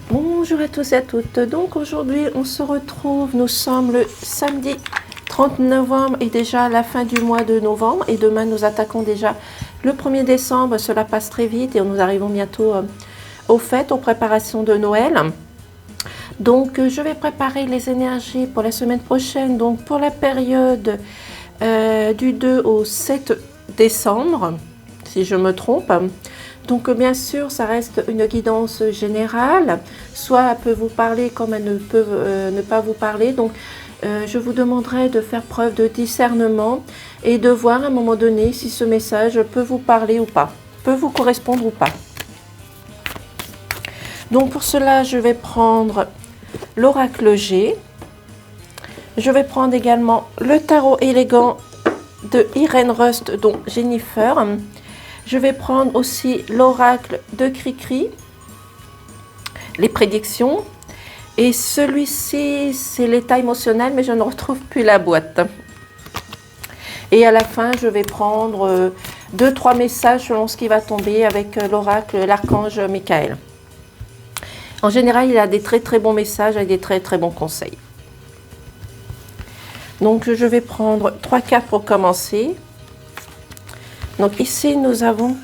Bonjour à tous et à toutes. Donc aujourd'hui on se retrouve, nous sommes le samedi 30 novembre et déjà la fin du mois de novembre et demain nous attaquons déjà le 1er décembre. Cela passe très vite et nous arrivons bientôt aux fêtes, aux préparations de Noël. Donc je vais préparer les énergies pour la semaine prochaine, donc pour la période du 2 au 7 décembre, si je me trompe. Donc bien sûr, ça reste une guidance générale, soit elle peut vous parler comme elle ne peut ne pas vous parler. Donc je vous demanderai de faire preuve de discernement et de voir à un moment donné si ce message peut vous parler ou pas, peut vous correspondre ou pas. Donc pour cela, je vais prendre l'oracle G. Je vais prendre également le tarot élégant de Irène Rust, dont Jennifer. Je vais prendre aussi l'oracle de Cricri, les prédictions. Et celui-ci, c'est l'état émotionnel, mais je ne retrouve plus la boîte. Et à la fin, je vais prendre 2-3 messages selon ce qui va tomber avec l'oracle, l'archange Michael. En général, il a des très très bons messages et des très très bons conseils. Donc, je vais prendre 3 cartes pour commencer. Donc ici, nous avons...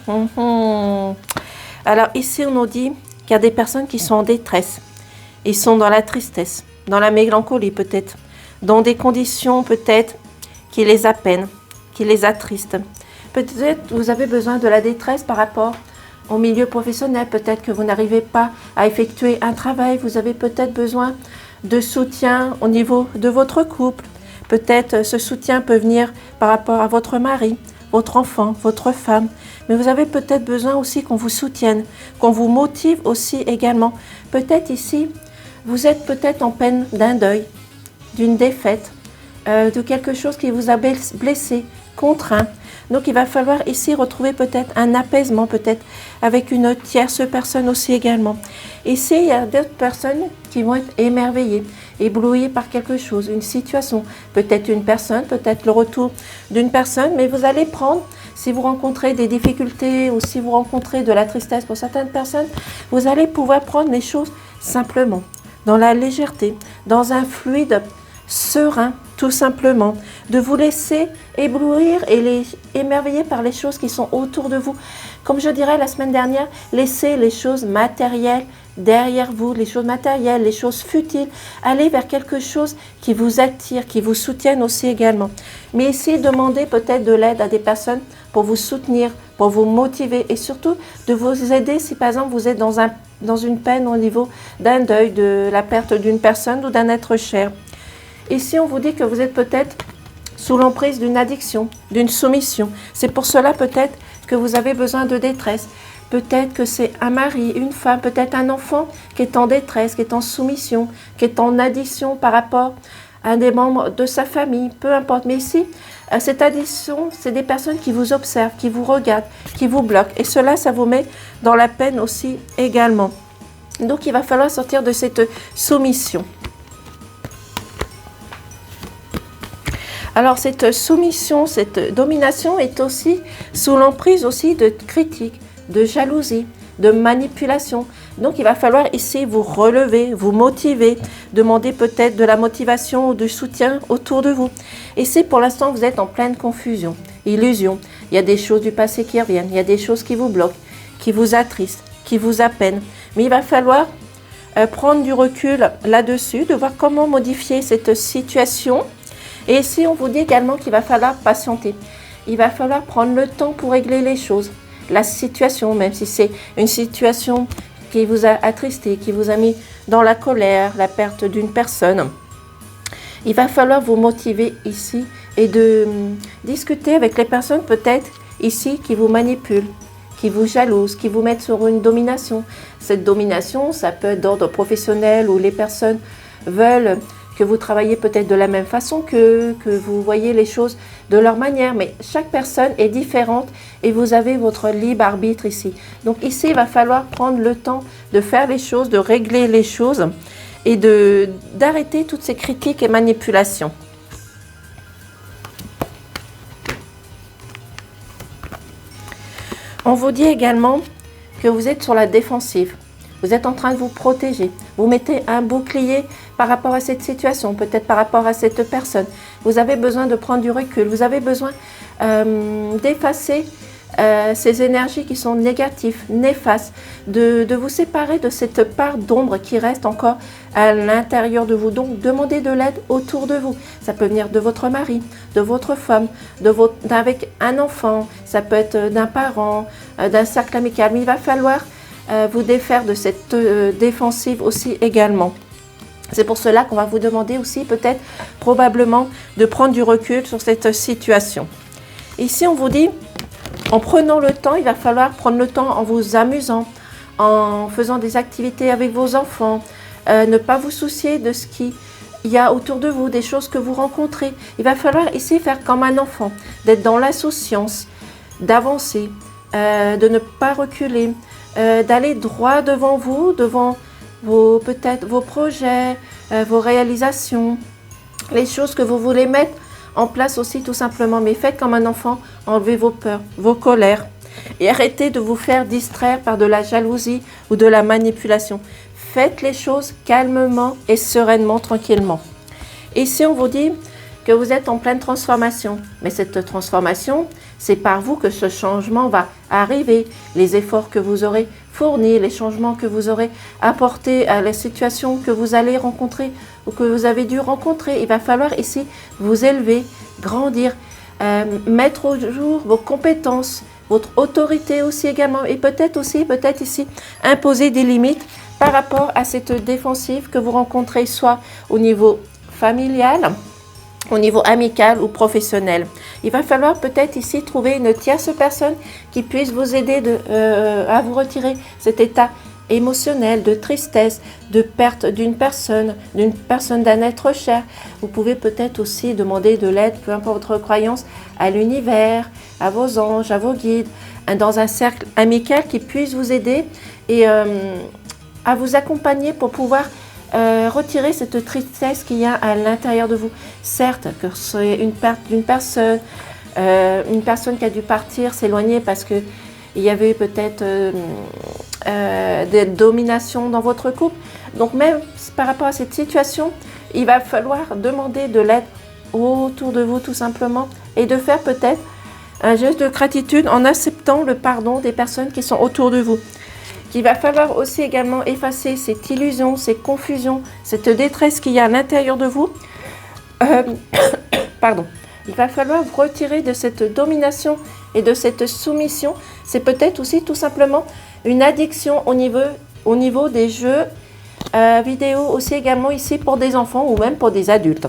Alors ici, on nous dit qu'il y a des personnes qui sont en détresse. Ils sont dans la tristesse, dans la mélancolie peut-être, dans des conditions peut-être qui les apeinent, qui les attristent. Peut-être vous avez besoin de la détresse par rapport au milieu professionnel. Peut-être que vous n'arrivez pas à effectuer un travail. Vous avez peut-être besoin de soutien au niveau de votre couple. Peut-être ce soutien peut venir par rapport à votre mari, votre enfant, votre femme. Mais vous avez peut-être besoin aussi qu'on vous soutienne, qu'on vous motive aussi également. Peut-être ici, vous êtes peut-être en peine d'un deuil, d'une défaite, de quelque chose qui vous a blessé, contraint. Donc il va falloir ici retrouver peut-être un apaisement, peut-être avec une tierce personne aussi également. Ici, il y a d'autres personnes qui vont être émerveillées, éblouies par quelque chose, une situation, peut-être une personne, peut-être le retour d'une personne, mais vous allez prendre, si vous rencontrez des difficultés ou si vous rencontrez de la tristesse pour certaines personnes, vous allez pouvoir prendre les choses simplement, dans la légèreté, dans un fluide serein, tout simplement, de vous laisser éblouir et les émerveiller par les choses qui sont autour de vous. Comme je dirais la semaine dernière, laissez les choses matérielles derrière vous, les choses matérielles, les choses futiles, allez vers quelque chose qui vous attire, qui vous soutienne aussi également. Mais ici, demandez peut-être de l'aide à des personnes pour vous soutenir, pour vous motiver et surtout de vous aider si par exemple vous êtes dans une peine au niveau d'un deuil, de la perte d'une personne ou d'un être cher. Ici, on vous dit que vous êtes peut-être sous l'emprise d'une addiction, d'une soumission. C'est pour cela peut-être que vous avez besoin de détresse. Peut-être que c'est un mari, une femme, peut-être un enfant qui est en détresse, qui est en soumission, qui est en addiction par rapport à un des membres de sa famille, peu importe. Mais ici, cette addiction, c'est des personnes qui vous observent, qui vous regardent, qui vous bloquent. Et cela, ça vous met dans la peine aussi également. Donc, il va falloir sortir de cette soumission. Alors cette soumission, cette domination est aussi sous l'emprise aussi de critiques, de jalousie, de manipulation. Donc il va falloir ici vous relever, vous motiver, demander peut-être de la motivation ou du soutien autour de vous. Et si pour l'instant vous êtes en pleine confusion, illusion, il y a des choses du passé qui reviennent, il y a des choses qui vous bloquent, qui vous attristent, qui vous apeinent. Mais il va falloir prendre du recul là-dessus, de voir comment modifier cette situation. Et ici, on vous dit également qu'il va falloir patienter. Il va falloir prendre le temps pour régler les choses. La situation, même si c'est une situation qui vous a attristé, qui vous a mis dans la colère, la perte d'une personne. Il va falloir vous motiver ici et de discuter avec les personnes peut-être ici qui vous manipulent, qui vous jalousent, qui vous mettent sur une domination. Cette domination, ça peut être d'ordre professionnel où les personnes veulent que vous travaillez peut-être de la même façon que vous voyez les choses de leur manière. Mais chaque personne est différente et vous avez votre libre arbitre ici. Donc ici, il va falloir prendre le temps de faire les choses, de régler les choses et d'arrêter toutes ces critiques et manipulations. On vous dit également que vous êtes sur la défensive. Vous êtes en train de vous protéger. Vous mettez un bouclier par rapport à cette situation, peut-être par rapport à cette personne. Vous avez besoin de prendre du recul. Vous avez besoin d'effacer ces énergies qui sont négatives, néfastes, de vous séparer de cette part d'ombre qui reste encore à l'intérieur de vous. Donc, demandez de l'aide autour de vous. Ça peut venir de votre mari, de votre femme, avec un enfant, ça peut être d'un parent, d'un cercle amical. Mais il va falloir vous défaire de cette défensive aussi également. C'est pour cela qu'on va vous demander aussi peut-être probablement de prendre du recul sur cette situation. Ici, on vous dit, en prenant le temps, il va falloir prendre le temps en vous amusant, en faisant des activités avec vos enfants, ne pas vous soucier de ce qu'il y a autour de vous, des choses que vous rencontrez. Il va falloir ici faire comme un enfant, d'être dans l'insouciance, d'avancer, de ne pas reculer, d'aller droit devant vous, devant peut-être vos projets, vos réalisations, les choses que vous voulez mettre en place aussi tout simplement. Mais faites comme un enfant, enlevez vos peurs, vos colères et arrêtez de vous faire distraire par de la jalousie ou de la manipulation. Faites les choses calmement et sereinement, tranquillement. Ici, on vous dit que vous êtes en pleine transformation. Mais cette transformation, c'est par vous que ce changement va arriver. Les efforts que vous aurez fournis, les changements que vous aurez apportés à la situation que vous allez rencontrer ou que vous avez dû rencontrer. Il va falloir ici vous élever, grandir, mettre au jour vos compétences, votre autorité aussi également. Et peut-être ici, imposer des limites par rapport à cette défensive que vous rencontrez soit au niveau familial, au niveau amical ou professionnel. Il va falloir peut-être ici trouver une tierce personne qui puisse vous aider à vous retirer cet état émotionnel, de tristesse, de perte d'une personne, d'un être cher. Vous pouvez peut-être aussi demander de l'aide, peu importe votre croyance, à l'univers, à vos anges, à vos guides, dans un cercle amical qui puisse vous aider et à vous accompagner pour pouvoir retirer cette tristesse qu'il y a à l'intérieur de vous. Certes, que c'est une perte d'une personne, une personne qui a dû partir, s'éloigner parce qu'il y avait peut-être des dominations dans votre couple. Donc même par rapport à cette situation, il va falloir demander de l'aide autour de vous tout simplement et de faire peut-être un geste de gratitude en acceptant le pardon des personnes qui sont autour de vous. Il va falloir aussi également effacer cette illusion, ces confusions, cette détresse qu'il y a à l'intérieur de vous. Pardon. Il va falloir vous retirer de cette domination et de cette soumission. C'est peut-être aussi tout simplement une addiction au niveau des jeux vidéo, aussi également ici pour des enfants ou même pour des adultes.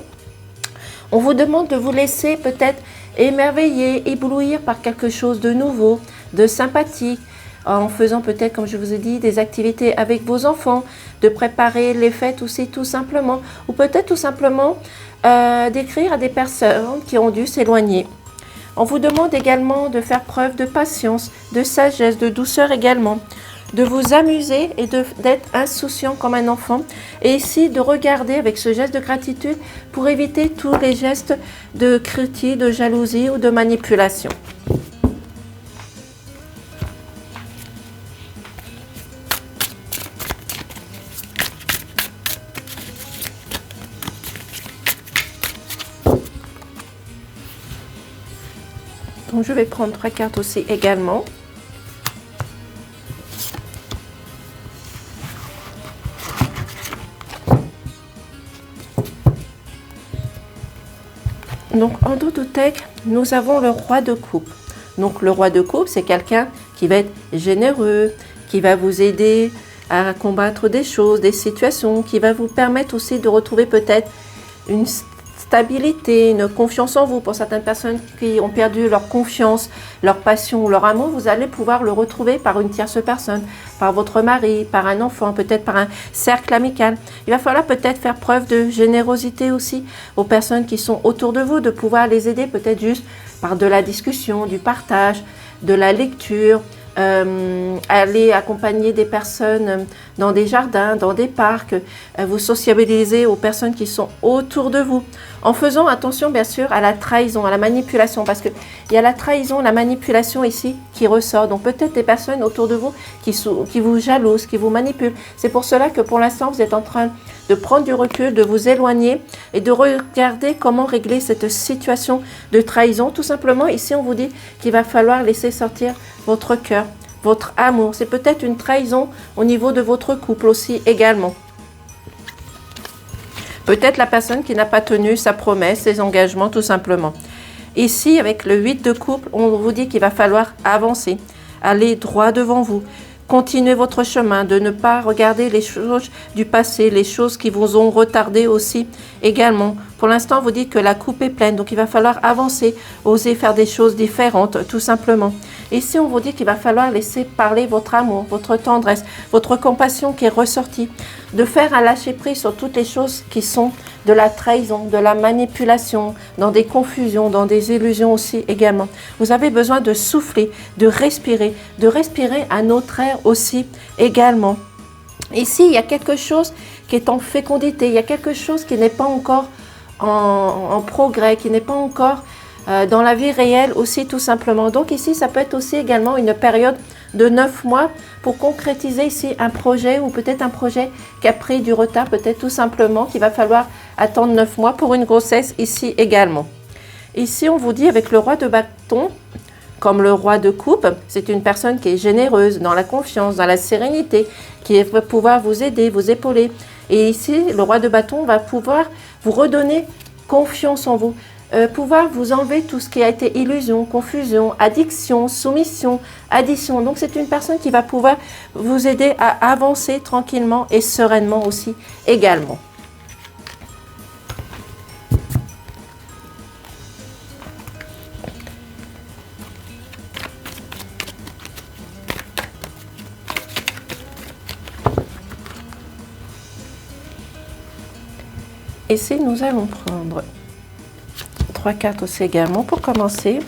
On vous demande de vous laisser peut-être émerveiller, éblouir par quelque chose de nouveau, de sympathique, en faisant peut-être, comme je vous ai dit, des activités avec vos enfants, de préparer les fêtes aussi tout simplement, ou peut-être tout simplement d'écrire à des personnes qui ont dû s'éloigner. On vous demande également de faire preuve de patience, de sagesse, de douceur également, de vous amuser et d'être insouciant comme un enfant, et ici de regarder avec ce geste de gratitude pour éviter tous les gestes de critique, de jalousie ou de manipulation. Donc, je vais prendre 3 cartes aussi également. Donc, en Doudoutek, nous avons le roi de coupe. Donc, le roi de coupe, c'est quelqu'un qui va être généreux, qui va vous aider à combattre des choses, des situations, qui va vous permettre aussi de retrouver peut-être une stabilité, une confiance en vous. Pour certaines personnes qui ont perdu leur confiance, leur passion, leur amour, vous allez pouvoir le retrouver par une tierce personne, par votre mari, par un enfant, peut-être par un cercle amical. Il va falloir peut-être faire preuve de générosité aussi aux personnes qui sont autour de vous, de pouvoir les aider peut-être juste par de la discussion, du partage, de la lecture, aller accompagner des personnes dans des jardins, dans des parcs, vous sociabiliser aux personnes qui sont autour de vous. En faisant attention bien sûr à la trahison, à la manipulation, parce qu'il y a la trahison, la manipulation ici qui ressort. Donc peut-être des personnes autour de vous qui vous jalousent, qui vous manipulent. C'est pour cela que pour l'instant vous êtes en train de prendre du recul, de vous éloigner et de regarder comment régler cette situation de trahison. Tout simplement ici on vous dit qu'il va falloir laisser sortir votre cœur, votre amour. C'est peut-être une trahison au niveau de votre couple aussi également. Peut-être la personne qui n'a pas tenu sa promesse, ses engagements, tout simplement. Ici, avec le 8 de couple, on vous dit qu'il va falloir avancer, aller droit devant vous, continuer votre chemin, de ne pas regarder les choses du passé, les choses qui vous ont retardé aussi également. Pour l'instant, vous dites que la coupe est pleine, donc il va falloir avancer, oser faire des choses différentes, tout simplement. Ici, on vous dit qu'il va falloir laisser parler votre amour, votre tendresse, votre compassion qui est ressortie, de faire un lâcher-prise sur toutes les choses qui sont de la trahison, de la manipulation, dans des confusions, dans des illusions aussi également. Vous avez besoin de souffler, de respirer un autre air aussi également. Ici, il y a quelque chose qui est en fécondité, il y a quelque chose qui n'est pas encore en progrès, qui n'est pas encore dans la vie réelle aussi tout simplement. Donc ici, ça peut être aussi également une période de 9 mois pour concrétiser ici un projet ou peut-être un projet qui a pris du retard, peut-être tout simplement qu'il va falloir attendre 9 mois pour une grossesse ici également. Ici, on vous dit avec le roi de bâton, comme le roi de coupe, c'est une personne qui est généreuse, dans la confiance, dans la sérénité, qui va pouvoir vous aider, vous épauler. Et ici, le roi de bâton va pouvoir vous redonner confiance en vous, pouvoir vous enlever tout ce qui a été illusion, confusion, addiction, soumission, addition. Donc c'est une personne qui va pouvoir vous aider à avancer tranquillement et sereinement aussi également. Ici, nous allons prendre 3 cartes aussi également pour commencer.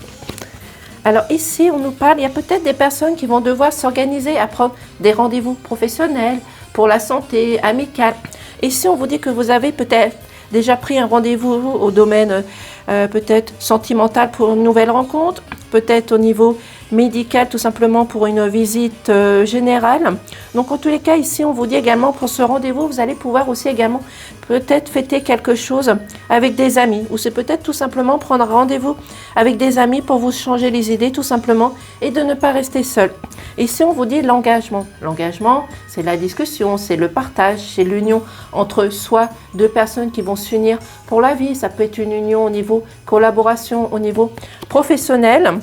Alors ici, on nous parle, il y a peut-être des personnes qui vont devoir s'organiser à prendre des rendez-vous professionnels pour la santé, amicale. Ici, on vous dit que vous avez peut-être déjà pris un rendez-vous au domaine peut-être sentimental pour une nouvelle rencontre, peut-être au niveau médical tout simplement pour une visite générale. Donc en tous les cas ici on vous dit également pour ce rendez-vous vous allez pouvoir aussi également peut-être fêter quelque chose avec des amis ou c'est peut-être tout simplement prendre rendez-vous avec des amis pour vous changer les idées tout simplement et de ne pas rester seul. Ici on vous dit l'engagement. L'engagement c'est la discussion, c'est le partage, c'est l'union entre soit deux personnes qui vont s'unir pour la vie. Ça peut être une union au niveau collaboration, au niveau professionnel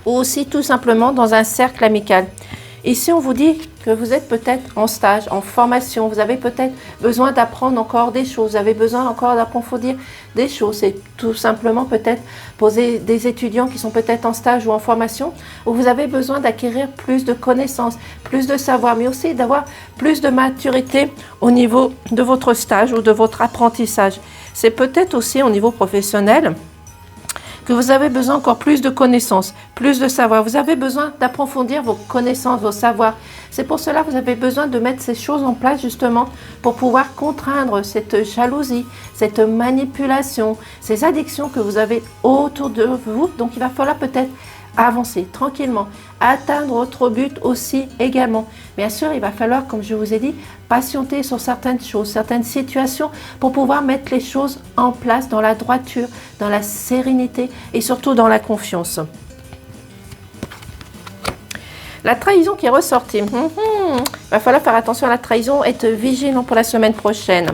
ou aussi tout simplement dans un cercle amical. Ici, on vous dit que vous êtes peut-être en stage, en formation, vous avez peut-être besoin d'apprendre encore des choses, vous avez besoin encore d'approfondir des choses. C'est tout simplement peut-être poser des étudiants qui sont peut-être en stage ou en formation, où vous avez besoin d'acquérir plus de connaissances, plus de savoir, mais aussi d'avoir plus de maturité au niveau de votre stage ou de votre apprentissage. C'est peut-être aussi au niveau professionnel que vous avez besoin encore plus de connaissances, plus de savoir. Vous avez besoin d'approfondir vos connaissances, vos savoirs. C'est pour cela que vous avez besoin de mettre ces choses en place justement pour pouvoir contraindre cette jalousie, cette manipulation, ces addictions que vous avez autour de vous. Donc il va falloir peut-être avancer tranquillement, atteindre votre but aussi également. Bien sûr, il va falloir, comme je vous ai dit, patienter sur certaines choses, certaines situations pour pouvoir mettre les choses en place dans la droiture, dans la sérénité et surtout dans la confiance. La trahison qui est ressortie. Il va falloir faire attention à la trahison, être vigilant pour la semaine prochaine.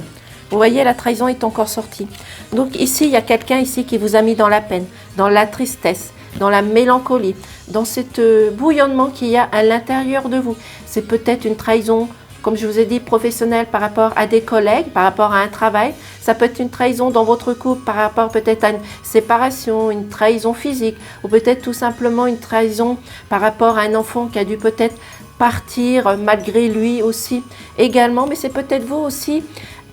Vous voyez, la trahison est encore sortie. Donc ici, il y a quelqu'un ici qui vous a mis dans la peine, dans la tristesse, dans la mélancolie, dans cet bouillonnement qu'il y a à l'intérieur de vous. C'est peut-être une trahison, comme je vous ai dit, professionnelle par rapport à des collègues, par rapport à un travail. Ça peut être une trahison dans votre couple par rapport peut-être à une séparation, une trahison physique, ou peut-être tout simplement une trahison par rapport à un enfant qui a dû peut-être partir malgré lui aussi également. Mais c'est peut-être vous aussi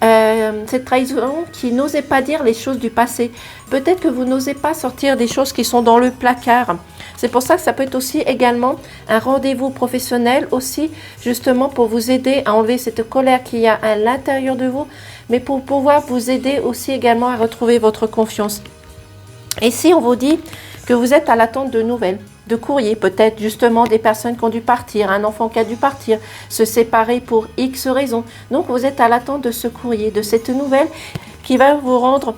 cette trahison qui n'osait pas dire les choses du passé. Peut-être que vous n'osez pas sortir des choses qui sont dans le placard. C'est pour ça que ça peut être aussi également un rendez-vous professionnel aussi, justement pour vous aider à enlever cette colère qu'il y a à l'intérieur de vous, mais pour pouvoir vous aider aussi également à retrouver votre confiance. Et si on vous dit que vous êtes à l'attente de nouvelles, de courriers, peut-être justement des personnes qui ont dû partir, un enfant qui a dû partir, se séparer pour X raisons. Donc vous êtes à l'attente de ce courrier, de cette nouvelle qui va vous rendre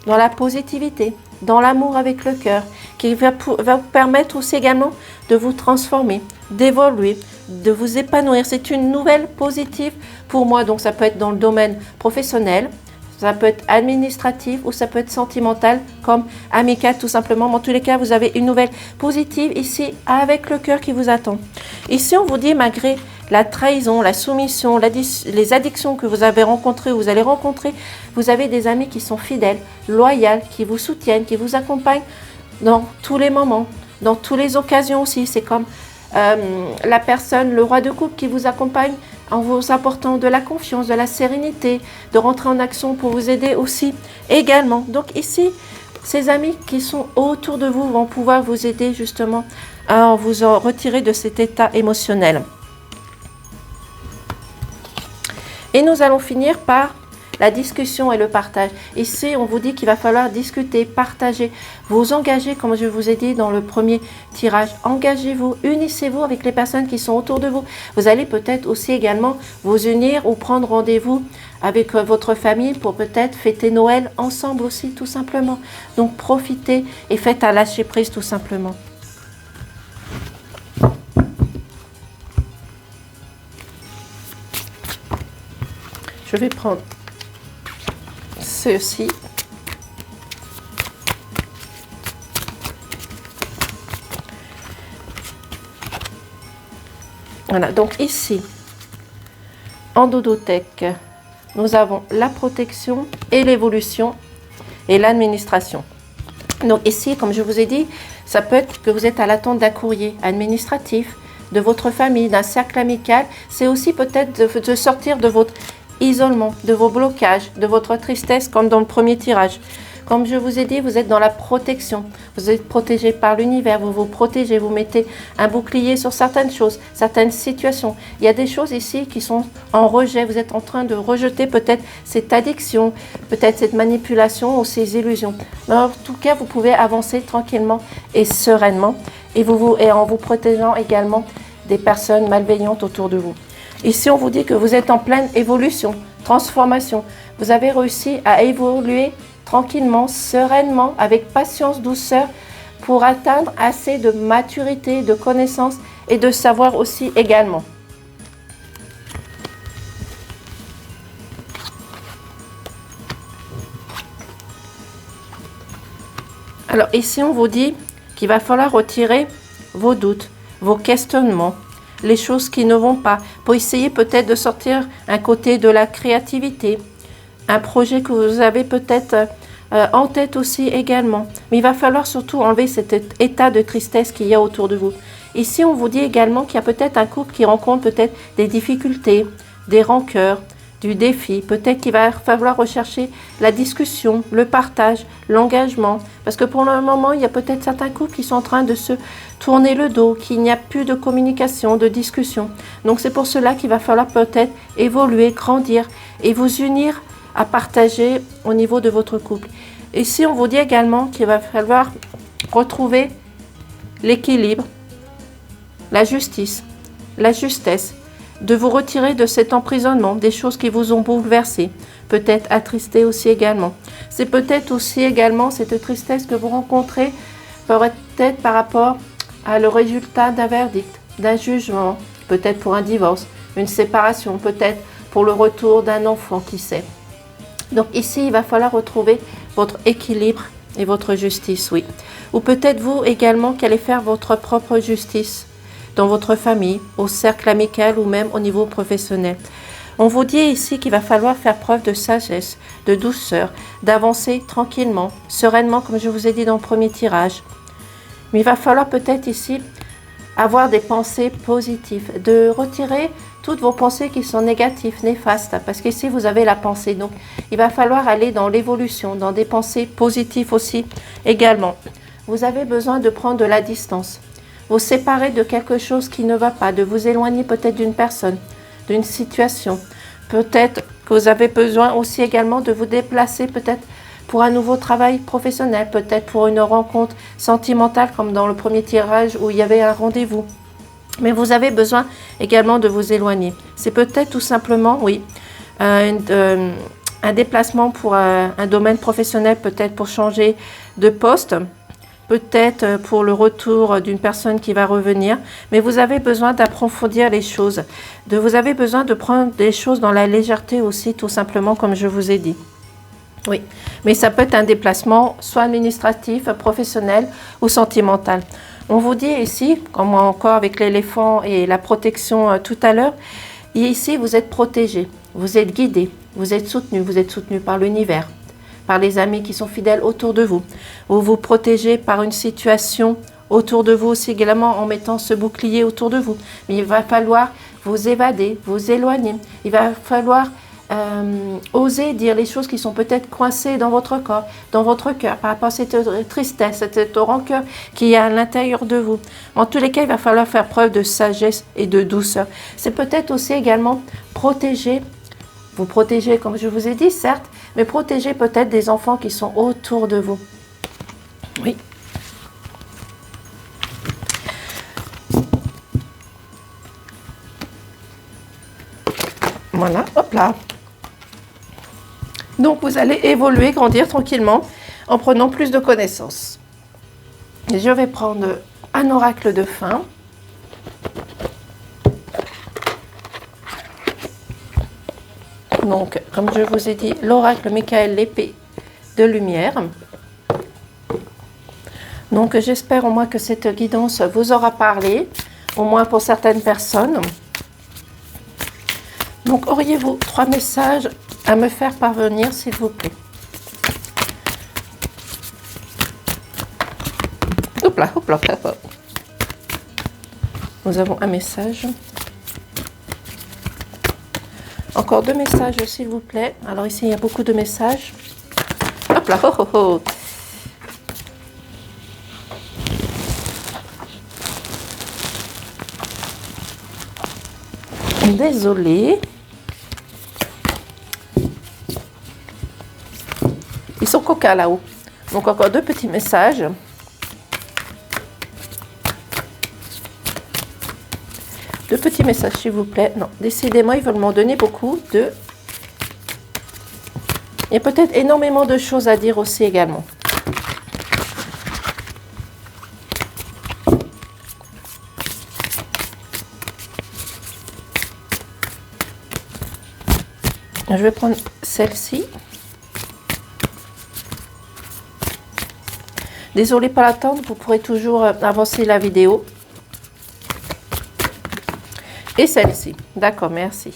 dans la positivité, dans l'amour avec le cœur, qui va vous permettre aussi également de vous transformer, d'évoluer, de vous épanouir. C'est une nouvelle positive pour moi, donc ça peut être dans le domaine professionnel, ça peut être administratif ou ça peut être sentimental comme amical tout simplement. En tous les cas, vous avez une nouvelle positive ici avec le cœur qui vous attend. Ici, on vous dit malgré la trahison, la soumission, les addictions que vous avez rencontrées ou vous allez rencontrer, vous avez des amis qui sont fidèles, loyaux, qui vous soutiennent, qui vous accompagnent dans tous les moments, dans toutes les occasions aussi. C'est comme la personne, le roi de coupe qui vous accompagne en vous apportant de la confiance, de la sérénité, de rentrer en action pour vous aider aussi également. Donc ici, ces amis qui sont autour de vous vont pouvoir vous aider justement à vous en retirer de cet état émotionnel. Et nous allons finir par la discussion et le partage. Ici, on vous dit qu'il va falloir discuter, partager, vous engager, comme je vous ai dit dans le premier tirage. Engagez-vous, unissez-vous avec les personnes qui sont autour de vous. Vous allez peut-être aussi également vous unir ou prendre rendez-vous avec votre famille pour peut-être fêter Noël ensemble aussi, tout simplement. Donc, profitez et faites un lâcher-prise, tout simplement. Je vais prendre ceci. Voilà, donc ici, en dodothèque, nous avons la protection et l'évolution et l'administration. Donc ici, comme je vous ai dit, ça peut être que vous êtes à l'attente d'un courrier administratif, de votre famille, d'un cercle amical. C'est aussi peut-être de sortir de votre isolement, de vos blocages, de votre tristesse, comme dans le premier tirage. Comme je vous ai dit, vous êtes dans la protection. Vous êtes protégé par l'univers, vous vous protégez, vous mettez un bouclier sur certaines choses, certaines situations. Il y a des choses ici qui sont en rejet. Vous êtes en train de rejeter peut-être cette addiction, peut-être cette manipulation ou ces illusions. Mais en tout cas, vous pouvez avancer tranquillement et sereinement et en vous protégeant également des personnes malveillantes autour de vous. Ici, on vous dit que vous êtes en pleine évolution, transformation. Vous avez réussi à évoluer tranquillement, sereinement, avec patience, douceur, pour atteindre assez de maturité, de connaissance et de savoir aussi également. Alors ici, on vous dit qu'il va falloir retirer vos doutes, vos questionnements, les choses qui ne vont pas, pour essayer peut-être de sortir un côté de la créativité, un projet que vous avez peut-être en tête aussi également. Mais il va falloir surtout enlever cet état de tristesse qu'il y a autour de vous. Ici, on vous dit également qu'il y a peut-être un couple qui rencontre peut-être des difficultés, des rancœurs, du défi. Peut-être qu'il va falloir rechercher la discussion, le partage, l'engagement. Parce que pour le moment, il y a peut-être certains couples qui sont en train de se tourner le dos, qu'il n'y a plus de communication, de discussion. Donc c'est pour cela qu'il va falloir peut-être évoluer, grandir et vous unir à partager au niveau de votre couple. Ici, on vous dit également qu'il va falloir retrouver l'équilibre, la justice, la justesse, de vous retirer de cet emprisonnement, des choses qui vous ont bouleversé, peut-être attristé aussi également. C'est peut-être aussi également cette tristesse que vous rencontrez, peut-être par rapport à le résultat d'un verdict, d'un jugement, peut-être pour un divorce, une séparation, peut-être pour le retour d'un enfant, qui sait. Donc ici, il va falloir retrouver votre équilibre et votre justice, oui. Ou peut-être vous également qui allez faire votre propre justice dans votre famille, au cercle amical ou même au niveau professionnel. On vous dit ici qu'il va falloir faire preuve de sagesse, de douceur, d'avancer tranquillement, sereinement, comme je vous ai dit dans le premier tirage. Mais il va falloir peut-être ici avoir des pensées positives, de retirer toutes vos pensées qui sont négatives, néfastes, parce qu'ici vous avez la pensée. Donc il va falloir aller dans l'évolution, dans des pensées positives aussi également. Vous avez besoin de prendre de la distance, vous séparer de quelque chose qui ne va pas, de vous éloigner peut-être d'une personne, d'une situation. Peut-être que vous avez besoin aussi également de vous déplacer peut-être pour un nouveau travail professionnel, peut-être pour une rencontre sentimentale comme dans le premier tirage où il y avait un rendez-vous. Mais vous avez besoin également de vous éloigner. C'est peut-être tout simplement, oui, un déplacement pour un domaine professionnel, peut-être pour changer de poste, peut-être pour le retour d'une personne qui va revenir. Mais vous avez besoin d'approfondir les choses. Vous avez besoin de prendre des choses dans la légèreté aussi, tout simplement, comme je vous ai dit. Oui, mais ça peut être un déplacement soit administratif, professionnel ou sentimental. On vous dit ici, comme encore avec l'éléphant et la protection tout à l'heure, ici vous êtes protégé, vous êtes guidé, vous êtes soutenu par l'univers, par les amis qui sont fidèles autour de vous. Vous vous protégez par une situation autour de vous aussi également en mettant ce bouclier autour de vous. Mais il va falloir vous évader, vous éloigner. Il va falloir oser dire les choses qui sont peut-être coincées dans votre corps, dans votre cœur, par rapport à cette tristesse, cette rancœur qui est à l'intérieur de vous. En tous les cas, il va falloir faire preuve de sagesse et de douceur. C'est peut-être aussi également protéger, vous protéger comme je vous ai dit, certes, mais protéger peut-être des enfants qui sont autour de vous. Oui. Voilà, hop là. Donc, vous allez évoluer, grandir tranquillement en prenant plus de connaissances. Et je vais prendre un oracle de fin. Donc, comme je vous ai dit, l'oracle Michael, l'épée de lumière. Donc, j'espère au moins que cette guidance vous aura parlé, au moins pour certaines personnes. Donc, auriez-vous 3 messages à me faire parvenir, s'il vous plaît? Hop là, hop là, hop là. Nous avons un message. Encore 2 messages, s'il vous plaît. Alors ici, il y a beaucoup de messages. Hop là, oh, oh, oh. Désolée. Ils sont coquins là-haut. Donc encore 2 petits messages. Deux petits messages, s'il vous plaît. Non, décidément, ils veulent m'en donner beaucoup. Il y a peut-être énormément de choses à dire aussi également. Je vais prendre celle-ci. Désolée pour l'attente, vous pourrez toujours avancer la vidéo. Et celle-ci. D'accord, merci.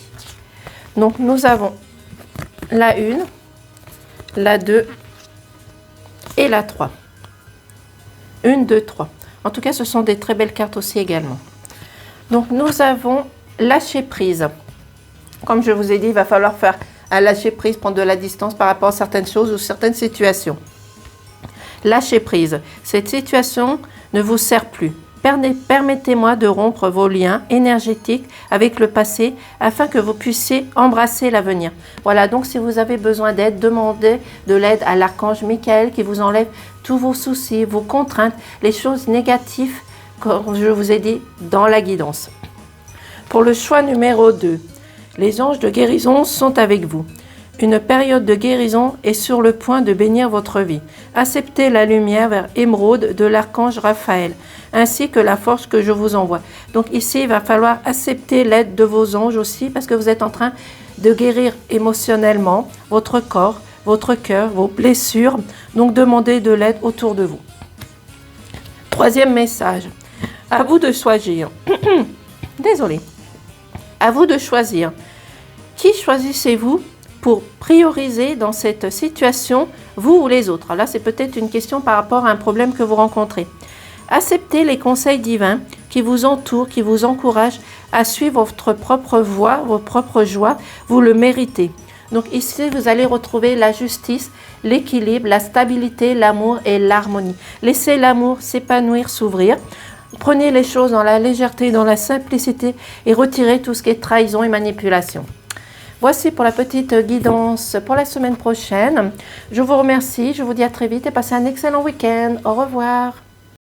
Donc, nous avons la 1, la 2 et la 3. 1, 2, 3. En tout cas, ce sont des très belles cartes aussi également. Donc, nous avons lâcher prise. Comme je vous ai dit, il va falloir faire un lâcher prise, prendre de la distance par rapport à certaines choses ou certaines situations. Lâcher prise. Cette situation ne vous sert plus. Permettez-moi de rompre vos liens énergétiques avec le passé afin que vous puissiez embrasser l'avenir. Voilà, donc si vous avez besoin d'aide, demandez de l'aide à l'archange Michael qui vous enlève tous vos soucis, vos contraintes, les choses négatives, comme je vous ai dit, dans la guidance. Pour le choix numéro 2, les anges de guérison sont avec vous. Une période de guérison est sur le point de bénir votre vie. Acceptez la lumière vers émeraude de l'archange Raphaël, ainsi que la force que je vous envoie. Donc ici, il va falloir accepter l'aide de vos anges aussi, parce que vous êtes en train de guérir émotionnellement votre corps, votre cœur, vos blessures. Donc demandez de l'aide autour de vous. 3e message. À vous de choisir. Désolée. À vous de choisir. Qui choisissez-vous pour prioriser dans cette situation, vous ou les autres? Alors là, c'est peut-être une question par rapport à un problème que vous rencontrez. Acceptez les conseils divins qui vous entourent, qui vous encouragent à suivre votre propre voie, vos propres joies. Vous le méritez. Donc ici, vous allez retrouver la justice, l'équilibre, la stabilité, l'amour et l'harmonie. Laissez l'amour s'épanouir, s'ouvrir. Prenez les choses dans la légèreté, dans la simplicité et retirez tout ce qui est trahison et manipulation. Voici pour la petite guidance pour la semaine prochaine. Je vous remercie, je vous dis à très vite et passez un excellent week-end. Au revoir.